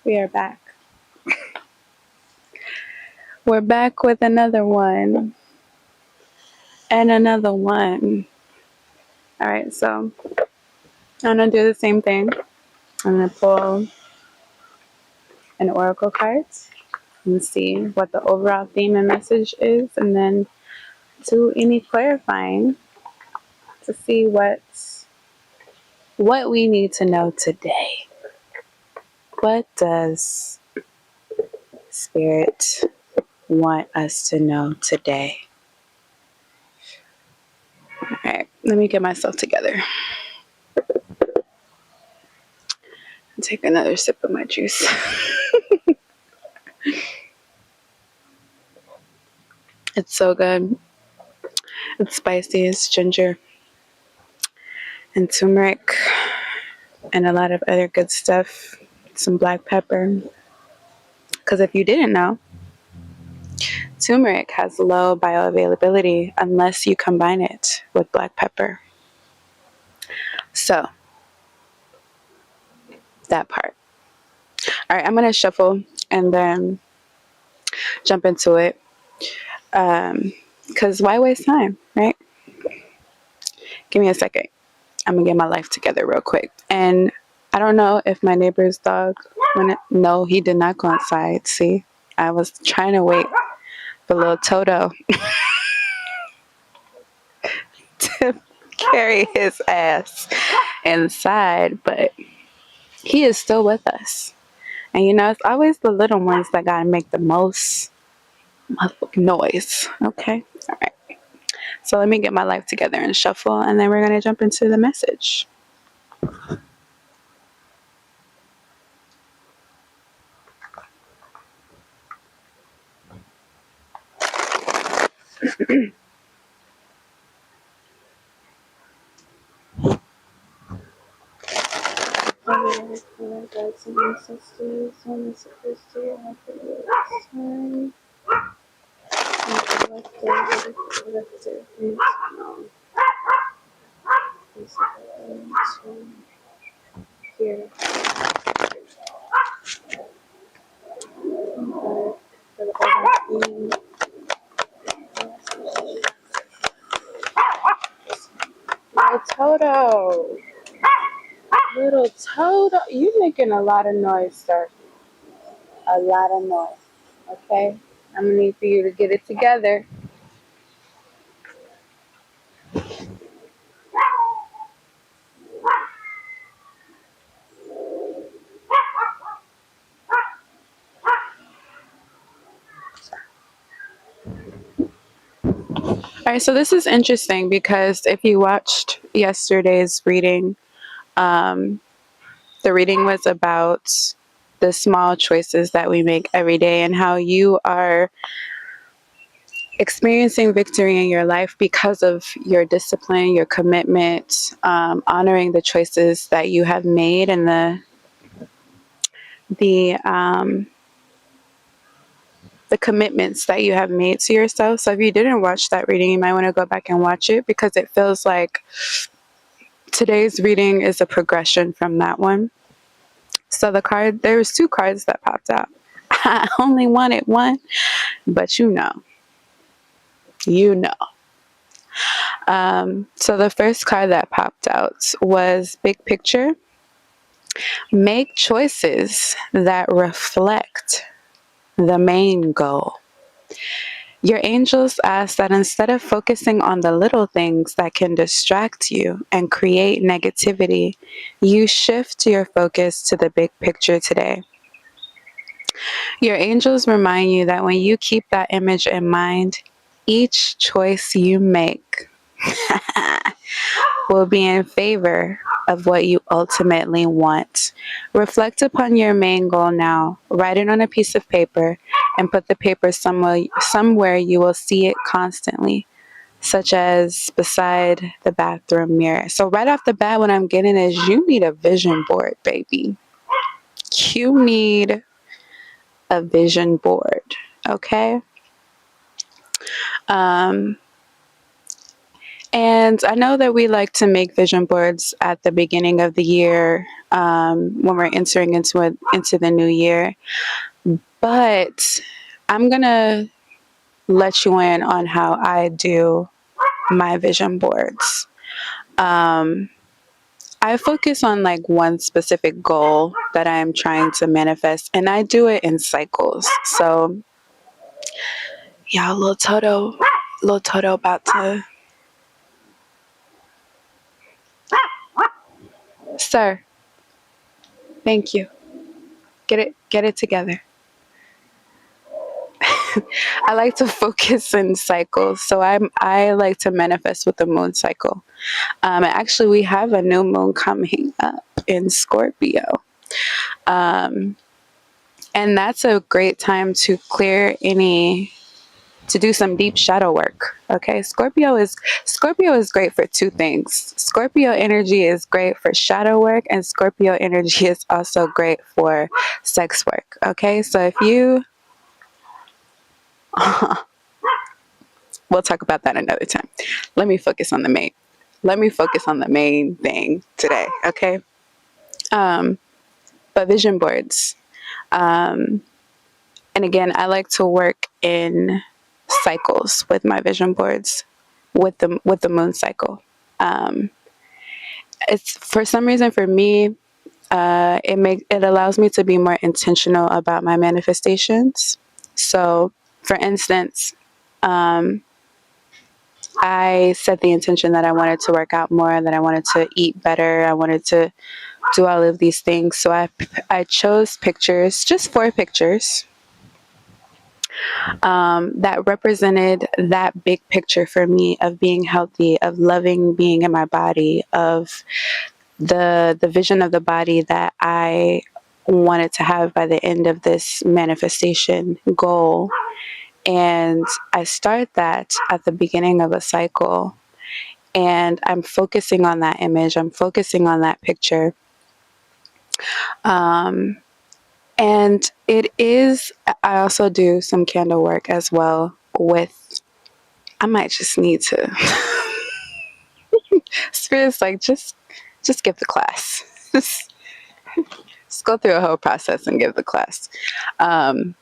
We are back. We're back with another one and another one. All right, so I'm gonna do the same thing. I'm gonna pull an oracle card and see what the overall theme and message is, and then do any clarifying to see what we need to know today. What does Spirit want us to know today? All right, let me get myself together. Take another sip of my juice. It's so good. It's spicy. It's ginger and turmeric and a lot of other good stuff. Some black pepper. Because if you didn't know, turmeric has low bioavailability unless you combine it with black pepper. So, that part. All right, I'm going to shuffle and then jump into it. Because why waste time, right? Give me a second. I'm going to get my life together real quick. And I don't know if my neighbor's dog no, he did not go outside. See, I was trying to wait for little Toto to carry his ass inside, but he is still with us. And it's always the little ones that gotta make the most noise. Okay, all right. So let me get my life together and shuffle, and then we're gonna jump into the message. Little Toto, you making a lot of noise, sir. A lot of noise. Okay, I'm gonna need for you to get it together. All right, so this is interesting because if you watched yesterday's reading, the reading was about the small choices that we make every day and how you are experiencing victory in your life because of your discipline, your commitment, honoring the choices that you have made and the commitments that you have made to yourself. So if you didn't watch that reading, you might want to go back and watch it because it feels like today's reading is a progression from that one. So there was 2 cards that popped out. I only wanted one, but you know. So the first card that popped out was Big Picture. Make choices that reflect the main goal. Your angels ask that instead of focusing on the little things that can distract you and create negativity, you shift your focus to the big picture today. Your angels remind you that when you keep that image in mind, each choice you make will be in favor of what you ultimately want. Reflect upon your main goal now. Write it on a piece of paper and put the paper somewhere you will see it constantly, such as beside the bathroom mirror. So right off the bat, what I'm getting is you need a vision board, baby. You need a vision board, okay? And I know that we like to make vision boards at the beginning of the year, when we're entering into the new year. But I'm gonna let you in on how I do my vision boards. Um, I focus on like one specific goal that I'm trying to manifest, and I do it in cycles. So, yeah, little Toto about to. Sir, thank you. Get it together. I like to focus in cycles, so I like to manifest with the moon cycle. And actually, we have a new moon coming up in Scorpio, um, and that's a great time to do some deep shadow work. Okay, Scorpio is great for two things. Scorpio energy is great for shadow work, and Scorpio energy is also great for sex work. Okay, so if you we'll talk about that another time. Let me focus on the main. Let me focus on the main thing today. Okay. Um, but vision boards. Um, and again, I like to work in cycles with my vision boards, with the moon cycle. Um, it's for some reason for me, it allows me to be more intentional about my manifestations. So, for instance, um, I set the intention that I wanted to work out more, that I wanted to eat better, I wanted to do all of these things. So I chose pictures, just 4 pictures, that represented that big picture for me of being healthy, of loving being in my body, of the vision of the body that I wanted to have by the end of this manifestation goal. And I start that at the beginning of a cycle. And I'm focusing on that image, I'm focusing on that picture. Um, and I also do some candle work as well I might just need to, Spirit's like, just give the class. Just go through a whole process and give the class. Um,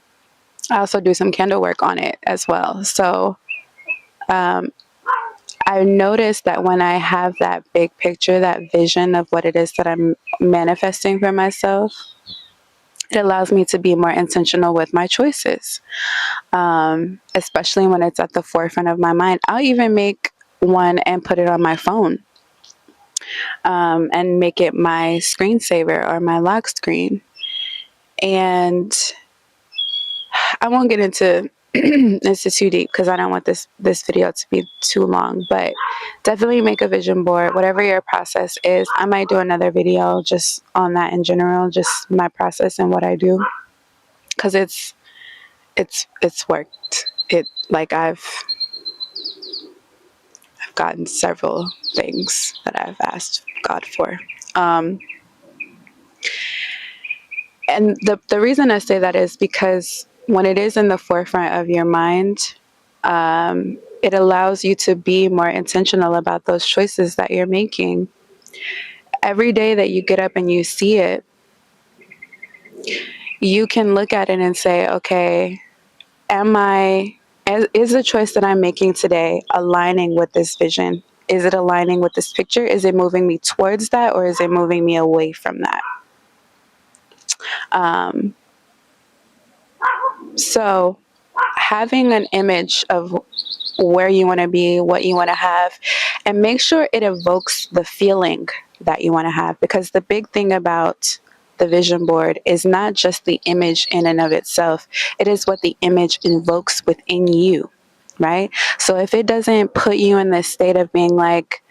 I also do some candle work on it as well. So, um, I noticed that when I have that big picture, that vision of what it is that I'm manifesting for myself, it allows me to be more intentional with my choices, especially when it's at the forefront of my mind. I'll even make one and put it on my phone, and make it my screensaver or my lock screen. And I won't get into into too deep because I don't want this video to be too long, but definitely make a vision board, whatever your process is. I might do another video just on that in general, just my process and what I do, because it's worked. It like I've gotten several things that I've asked God for. And the reason I say that is because when it is in the forefront of your mind, it allows you to be more intentional about those choices that you're making. Every day that you get up and you see it, you can look at it and say, okay, is the choice that I'm making today aligning with this vision? Is it aligning with this picture? Is it moving me towards that, or is it moving me away from that? So having an image of where you want to be, what you want to have, and make sure it evokes the feeling that you want to have. Because the big thing about the vision board is not just the image in and of itself, it is what the image invokes within you, right? So if it doesn't put you in this state of being like,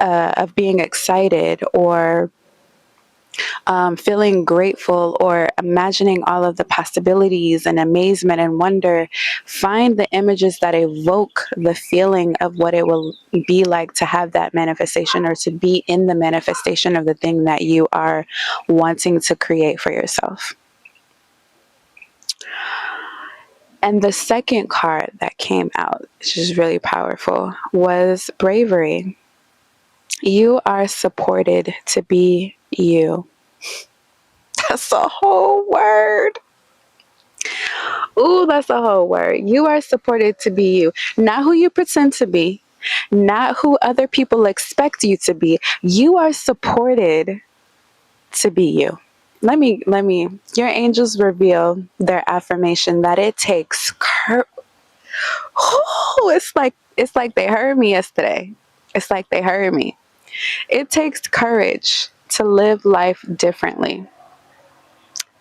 of being excited, or feeling grateful, or imagining all of the possibilities and amazement and wonder, find the images that evoke the feeling of what it will be like to have that manifestation, or to be in the manifestation of the thing that you are wanting to create for yourself. And the second card that came out, which is really powerful, was bravery. You are supported to be you. That's a whole word. Ooh, that's a whole word. You are supported to be you. Not who you pretend to be, not who other people expect you to be. You are supported to be you. Your angels reveal their affirmation that it takes it's like they heard me yesterday. It's like they heard me. It takes courage to live life differently.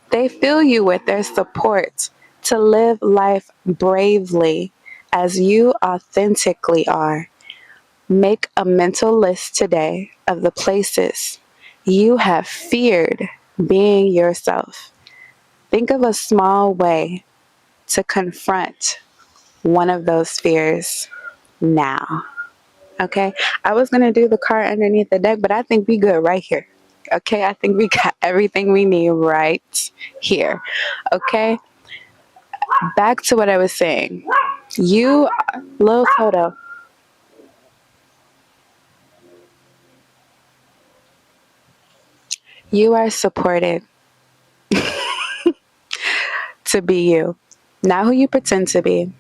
They fill you with their support to live life bravely as you authentically are. Make a mental list today of the places you have feared being yourself. Think of a small way to confront one of those fears now. Okay, I was gonna do the card underneath the deck, but I think we good right here. Okay, I think we got everything we need right here. Okay, back to what I was saying. You, little Toto, you are supported to be you, not who you pretend to be,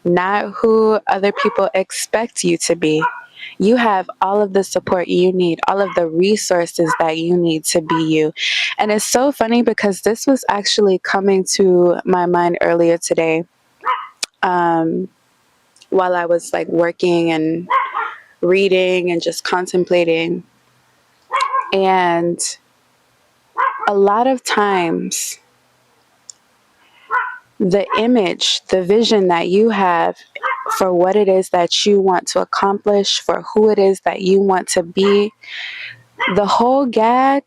not who other people expect you to be. You have all of the support you need, all of the resources that you need to be you. And it's so funny because this was actually coming to my mind earlier today, while I was like working and reading and just contemplating. And a lot of times, the image, the vision that you have for what it is that you want to accomplish, for who it is that you want to be, the whole gag,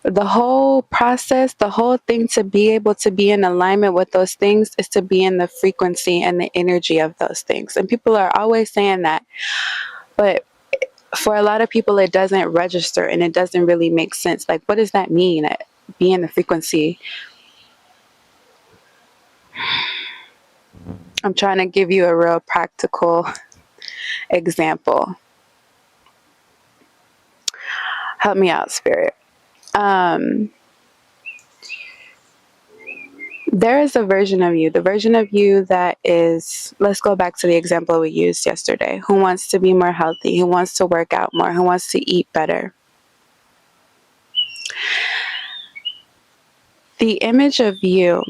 the whole process, the whole thing to be able to be in alignment with those things is to be in the frequency and the energy of those things. And people are always saying that, but for a lot of people, it doesn't register and it doesn't really make sense. Like, what does that mean? Be in the frequency. I'm trying to give you a real practical example. Help me out, Spirit. There is a version of you, the version of you that is, let's go back to the example we used yesterday, who wants to be more healthy, who wants to work out more, who wants to eat better. The image of you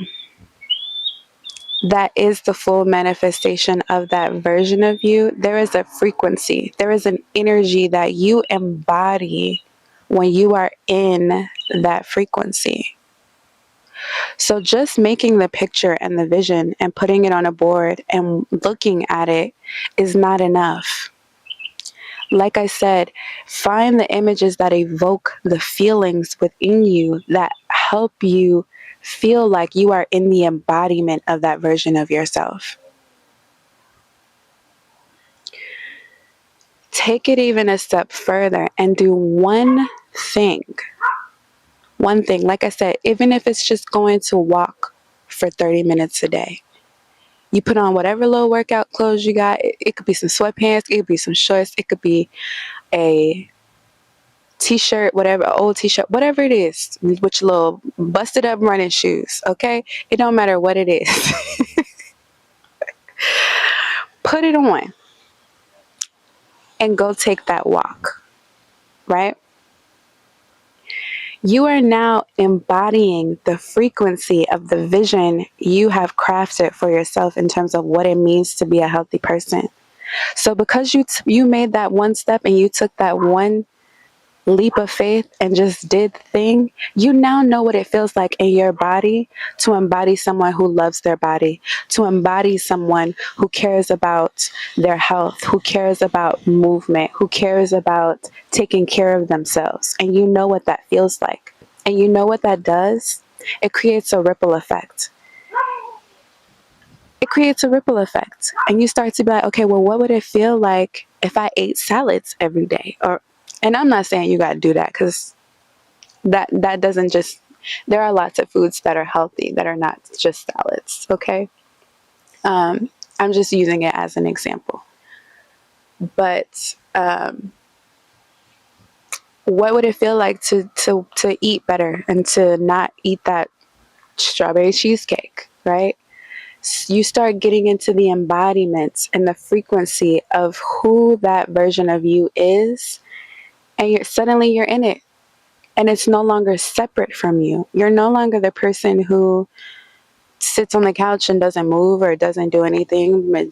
that is the full manifestation of that version of you, there is a frequency, there is an energy that you embody when you are in that frequency. So just making the picture and the vision and putting it on a board and looking at it is not enough. Like I said, find the images that evoke the feelings within you that help you feel like you are in the embodiment of that version of yourself. Take it even a step further and do one thing. One thing, like I said, even if it's just going to walk for 30 minutes a day. You put on whatever little workout clothes you got. It could be some sweatpants, it could be some shorts, it could be a t-shirt, whatever, an old t-shirt, whatever it is, with your little busted up running shoes, okay? It don't matter what it is. Put it on and go take that walk, right? You are now embodying the frequency of the vision you have crafted for yourself in terms of what it means to be a healthy person. So because you made that one step and you took that one leap of faith and just did the thing, you now know what it feels like in your body to embody someone who loves their body, to embody someone who cares about their health, who cares about movement, who cares about taking care of themselves. And you know what that feels like. And you know what that does? It creates a ripple effect. It creates a ripple effect. And you start to be like, okay, well, what would it feel like if I ate salads every day? And I'm not saying you got to do that, because that doesn't just, there are lots of foods that are healthy that are not just salads, okay? I'm just using it as an example. But what would it feel like to eat better and to not eat that strawberry cheesecake, right? You start getting into the embodiment and the frequency of who that version of you is, and you're in it, and it's no longer separate from you. You're no longer the person who sits on the couch and doesn't move or doesn't do anything.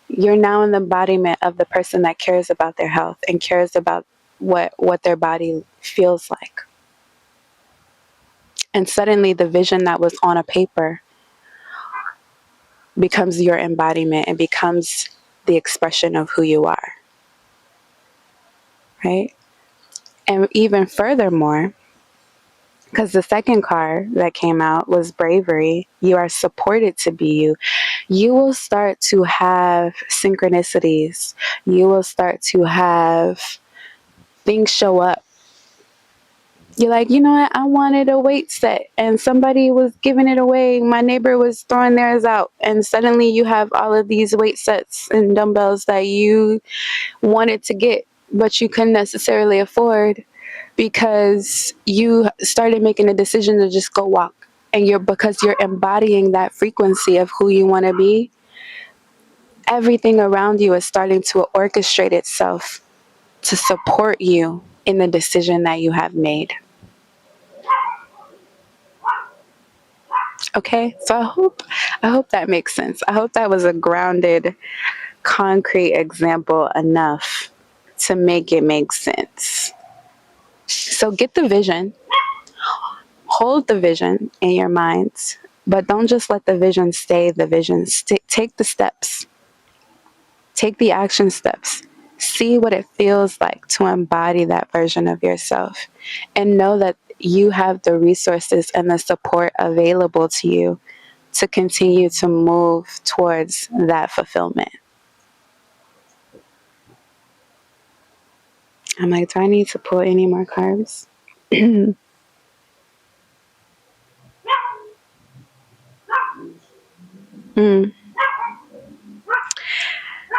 You're now in the embodiment of the person that cares about their health and cares about what their body feels like. And suddenly the vision that was on a paper becomes your embodiment and becomes the expression of who you are, right? And even furthermore, because the second card that came out was bravery, you are supported to be you. You will start to have synchronicities. You will start to have things show up. You're like, you know what? I wanted a weight set and somebody was giving it away. My neighbor was throwing theirs out. And suddenly you have all of these weight sets and dumbbells that you wanted to get, but you couldn't necessarily afford because you started making a decision to just go walk. And because you're embodying that frequency of who you want to be, everything around you is starting to orchestrate itself to support you in the decision that you have made. Okay, so I hope that makes sense. I hope that was a grounded, concrete example enough to make it make sense. So get the vision, hold the vision in your mind, but don't just let the vision stay the vision. Take the steps, take the action steps. See what it feels like to embody that version of yourself, and know that you have the resources and the support available to you to continue to move towards that fulfillment. I'm like, do I need to pull any more cards? Mm.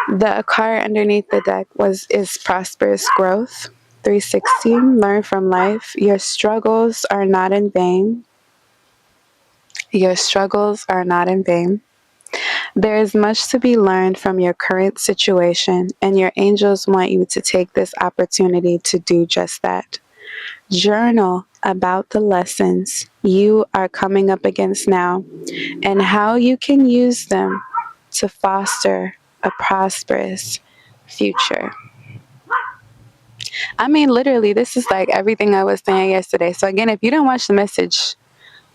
The card underneath the deck is prosperous growth. 360. Learn from life. Your struggles are not in vain. Your struggles are not in vain. There is much to be learned from your current situation, and your angels want you to take this opportunity to do just that. Journal about the lessons you are coming up against now and how you can use them to foster a prosperous future. I mean, literally, this is like everything I was saying yesterday. So, again, if you didn't watch the message,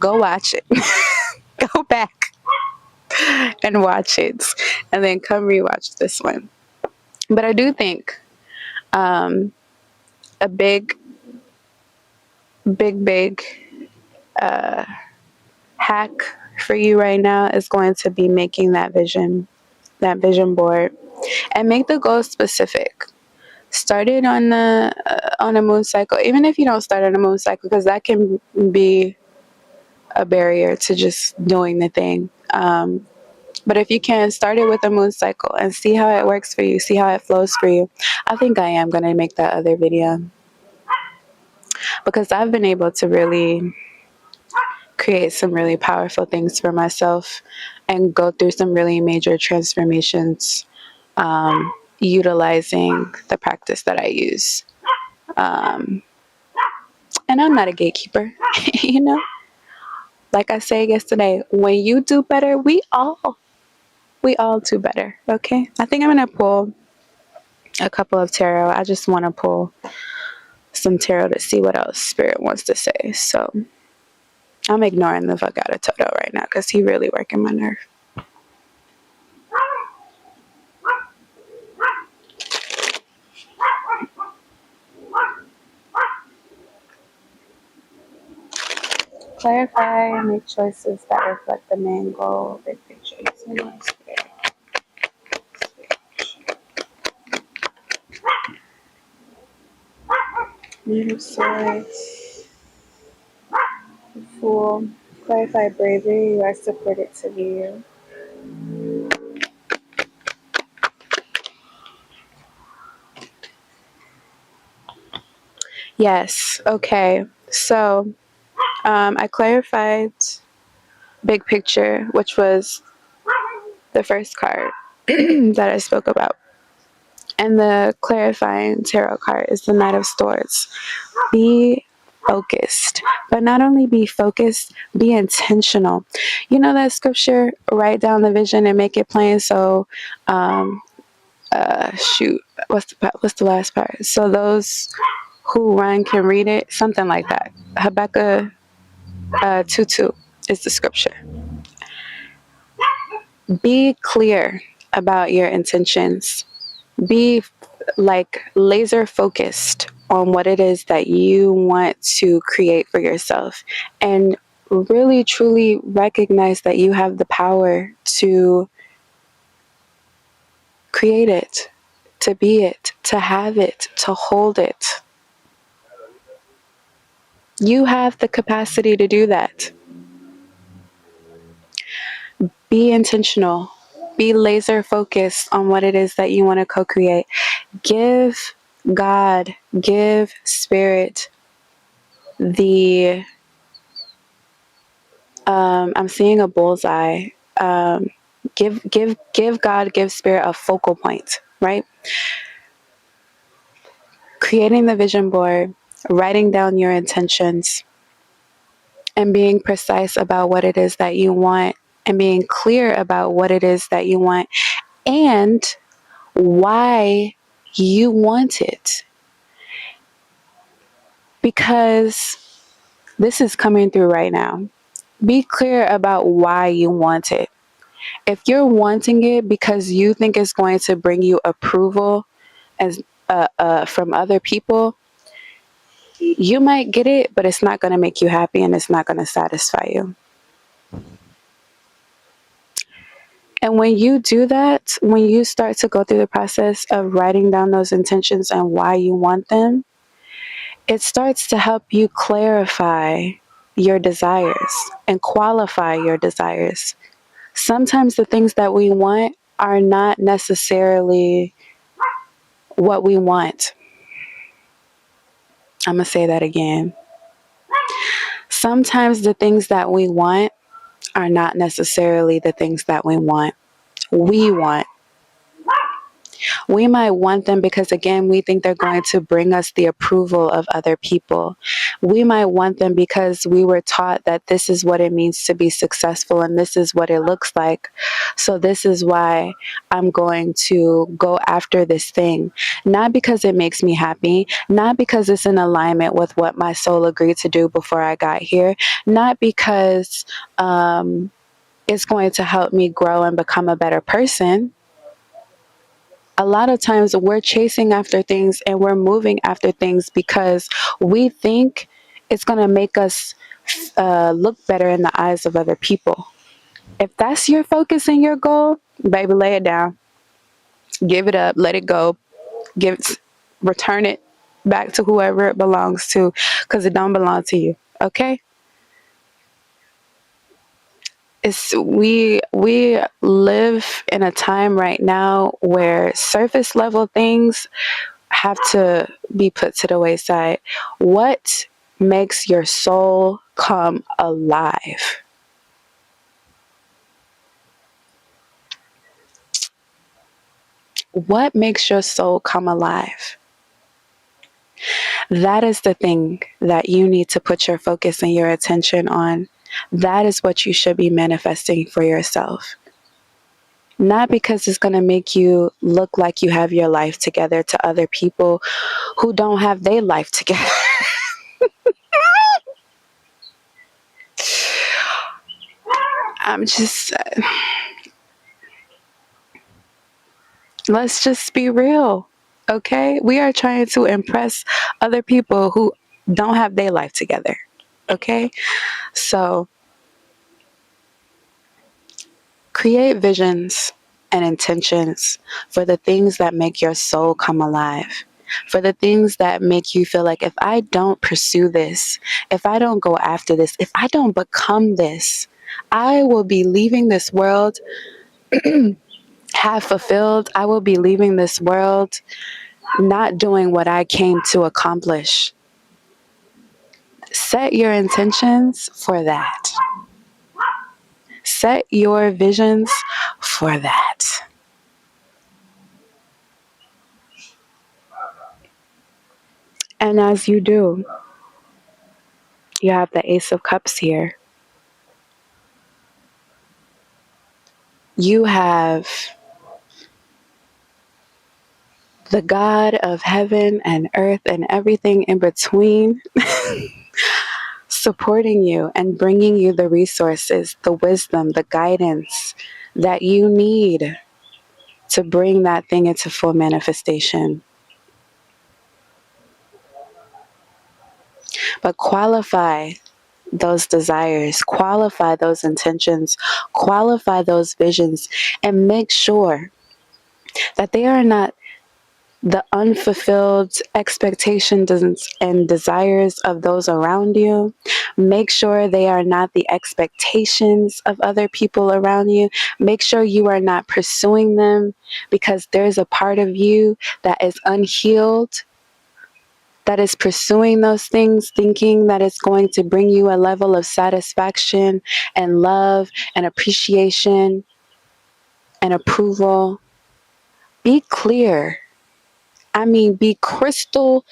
go watch it. Go back and watch it, and then come rewatch this one. But I do think a big hack for you right now is going to be making that vision board, and make the goal specific. Start it on a moon cycle, even if you don't start on a moon cycle, because that can be a barrier to just doing the thing. But if you can, start it with a moon cycle and see how it works for you, see how it flows for you. I think I am going to make that other video because I've been able to really create some really powerful things for myself and go through some really major transformations, utilizing the practice that I use. And I'm not a gatekeeper, you know? Like I said yesterday, when you do better, we all do better, okay? I think I'm going to pull a couple of tarot. I just want to pull some tarot to see what else Spirit wants to say. So I'm ignoring the fuck out of Toto right now because he really working my nerve. Clarify and make choices that reflect the main goal. Big picture. Knight of Swords. The Fool. Clarify bravery. You are supported to be you. Yes. Okay. So I clarified big picture, which was the first card that I spoke about. And the clarifying tarot card is the Knight of Swords. Be focused, but not only be focused, be intentional. You know that scripture, write down the vision and make it plain. So, shoot, what's the last part? So those who run can read it, something like that. Habakkuk 2:2 is the scripture. Be clear about your intentions. Be like laser focused on what it is that you want to create for yourself, and really truly recognize that you have the power to create it, to be it, to have it, to hold it. You have the capacity to do that. Be intentional. Be laser focused on what it is that you want to co-create. Give God, give Spirit the I'm seeing a bullseye. Give God, give Spirit a focal point, right? Creating the vision board, writing down your intentions, and being precise about what it is that you want, and being clear about what it is that you want, and why you want it. Because this is coming through right now. Be clear about why you want it. If you're wanting it because you think it's going to bring you approval as from other people, you might get it, but it's not going to make you happy and it's not going to satisfy you. And when you do that, when you start to go through the process of writing down those intentions and why you want them, it starts to help you clarify your desires and qualify your desires. Sometimes the things that we want are not necessarily what we want. I'm going to say that again. Sometimes the things that we want are not necessarily the things that we want. We want. We might want them because, again, we think they're going to bring us the approval of other people. We might want them because we were taught that this is what it means to be successful and this is what it looks like. So this is why I'm going to go after this thing. Not because it makes me happy, not because it's in alignment with what my soul agreed to do before I got here, not because it's going to help me grow and become a better person. A lot of times we're chasing after things and we're moving after things because we think it's going to make us look better in the eyes of other people. If that's your focus and your goal, baby, lay it down. Give it up. Let it go. Return it back to whoever it belongs to, because it don't belong to you. Okay? We live in a time right now where surface level things have to be put to the wayside. What makes your soul come alive? What makes your soul come alive? That is the thing that you need to put your focus and your attention on. That is what you should be manifesting for yourself. Not because it's going to make you look like you have your life together to other people who don't have their life together. I'm just, let's just be real, okay? We are trying to impress other people who don't have their life together, okay? So, create visions and intentions for the things that make your soul come alive. For the things that make you feel like, if I don't pursue this, if I don't go after this, if I don't become this, I will be leaving this world half fulfilled. I will be leaving this world not doing what I came to accomplish. Set your intentions for that. Set your visions for that. And as you do, you have the Ace of Cups here. You have the God of heaven and earth and everything in between supporting you and bringing you the resources, the wisdom, the guidance that you need to bring that thing into full manifestation. But qualify those desires, qualify those intentions, qualify those visions, and make sure that they are not the unfulfilled expectations and desires of those around you. Make sure they are not the expectations of other people around you. Make sure you are not pursuing them because there's a part of you that is unhealed, that is pursuing those things, thinking that it's going to bring you a level of satisfaction and love and appreciation and approval. Be clear. I mean, be crystal.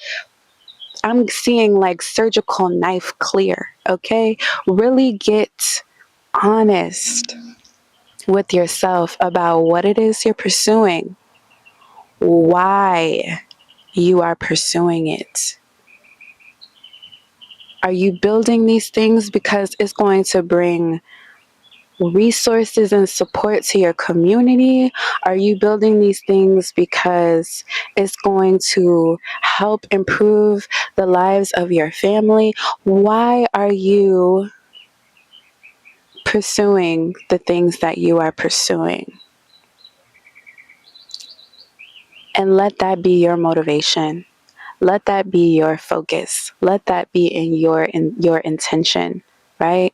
I'm seeing like surgical knife clear, okay? Really get honest with yourself about what it is you're pursuing, why you are pursuing it. Are you building these things because it's going to bring resources and support to your community? Are you building these things because it's going to help improve the lives of your family? Why are you pursuing the things that you are pursuing? And let that be your motivation. Let that be your focus. Let that be in your intention, right?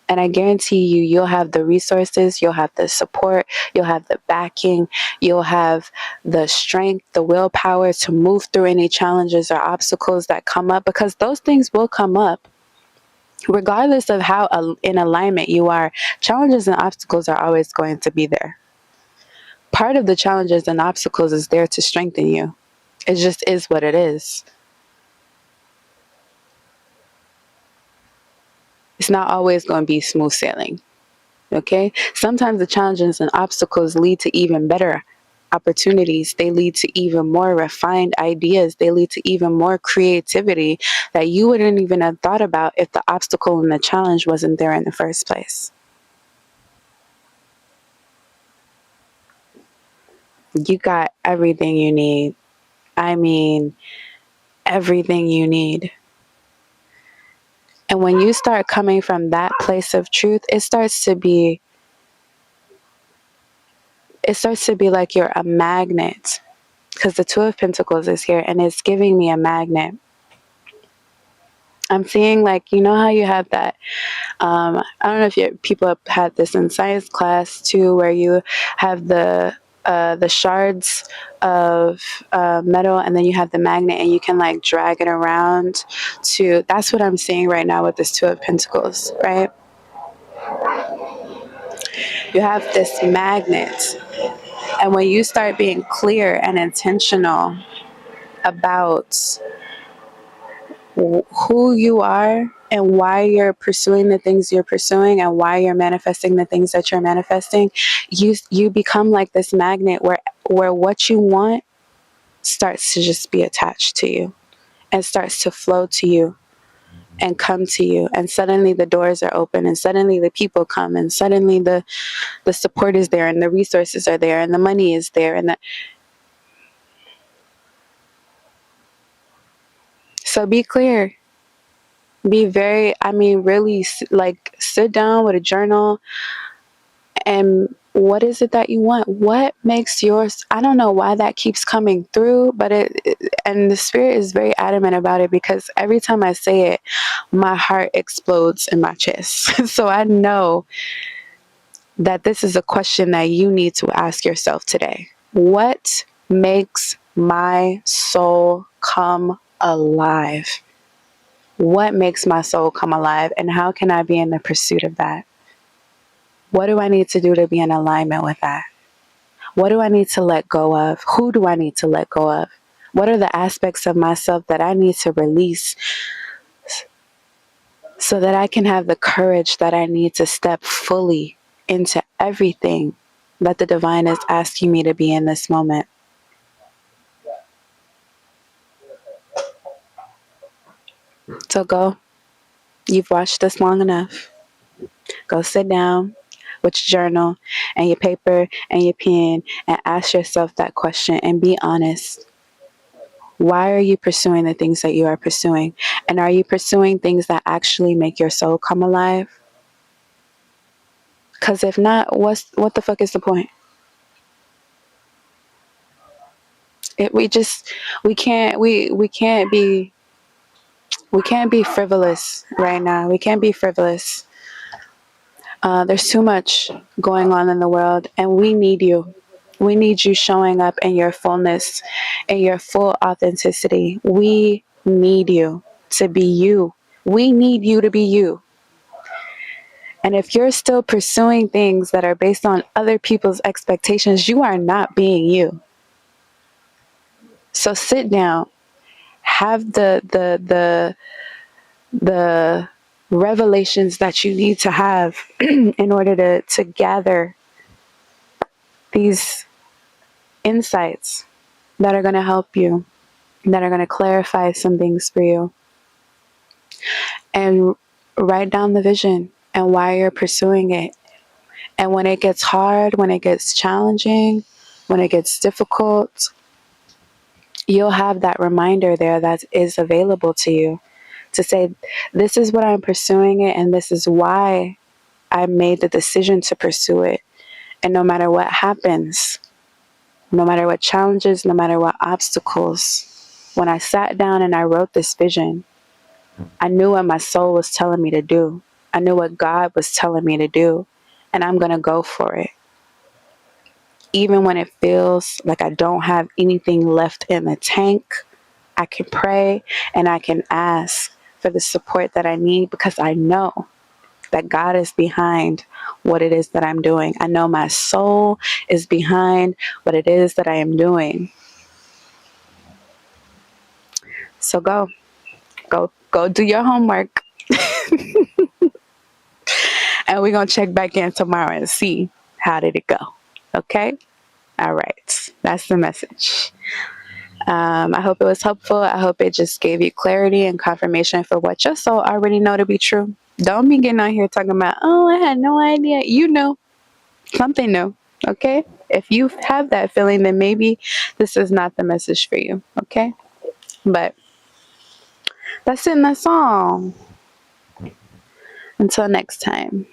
And I guarantee you, you'll have the resources, you'll have the support, you'll have the backing, you'll have the strength, the willpower to move through any challenges or obstacles that come up, because those things will come up. Regardless of how in alignment you are, challenges and obstacles are always going to be there. Part of the challenges and obstacles is there to strengthen you. It just is what it is. It's not always going to be smooth sailing. Okay? Sometimes the challenges and obstacles lead to even better opportunities. They lead to even more refined ideas. They lead to even more creativity that you wouldn't even have thought about if the obstacle and the challenge wasn't there in the first place. You got everything you need. I mean, everything you need. And when you start coming from that place of truth, it starts to be like you're a magnet, because the Two of Pentacles is here and it's giving me a magnet. I'm seeing, like, you know how you have that, I don't know if people have had this in science class too, where you have the shards of metal, and then you have the magnet, and you can like drag it around to. That's what I'm seeing right now with this Two of Pentacles, right? You have this magnet, and when you start being clear and intentional about who you are and why you're pursuing the things you're pursuing and why you're manifesting the things that you're manifesting, you become like this magnet where what you want starts to just be attached to you and starts to flow to you and come to you, and suddenly the doors are open, and suddenly the people come, and suddenly the support is there, and the resources are there, and the money is there, and so be clear. Be very, really, like, sit down with a journal and what is it that you want? What makes yours? I don't know why that keeps coming through, but and the spirit is very adamant about it, because every time I say it, my heart explodes in my chest. So I know that this is a question that you need to ask yourself today. What makes my soul come alive? What makes my soul come alive, and how can I be in the pursuit of that? What do I need to do to be in alignment with that? What do I need to let go of? Who do I need to let go of? What are the aspects of myself that I need to release so that I can have the courage that I need to step fully into everything that the divine is asking me to be in this moment? So go. You've watched this long enough. Go sit down with your journal and your paper and your pen and ask yourself that question and be honest. Why are you pursuing the things that you are pursuing? And are you pursuing things that actually make your soul come alive? Because if not, what the fuck is the point? It, we just we can't be frivolous right now. We can't be frivolous. There's too much going on in the world, and we need you. We need you showing up in your fullness, in your full authenticity. We need you to be you. We need you to be you. And if you're still pursuing things that are based on other people's expectations, you are not being you. So sit down, have the revelations that you need to have in order to gather these insights that are going to help you, that are going to clarify some things for you. And write down the vision and why you're pursuing it. And when it gets hard, when it gets challenging, when it gets difficult, you'll have that reminder there that is available to you to say, this is what I'm pursuing it, and this is why I made the decision to pursue it. And no matter what happens, no matter what challenges, no matter what obstacles, when I sat down and I wrote this vision, I knew what my soul was telling me to do. I knew what God was telling me to do, and I'm going to go for it. Even when it feels like I don't have anything left in the tank, I can pray and I can ask for the support that I need, because I know that God is behind what it is that I'm doing. I know my soul is behind what it is that I am doing. So go do your homework. And we're going to check back in tomorrow and see how did it go. Okay? All right. That's the message. I hope it was helpful. I hope it just gave you clarity and confirmation for what your soul already know to be true. Don't be getting on here talking about, oh, I had no idea. You know, something new. Okay? If you have that feeling, then maybe this is not the message for you. Okay? But that's it. And that's all. Until next time.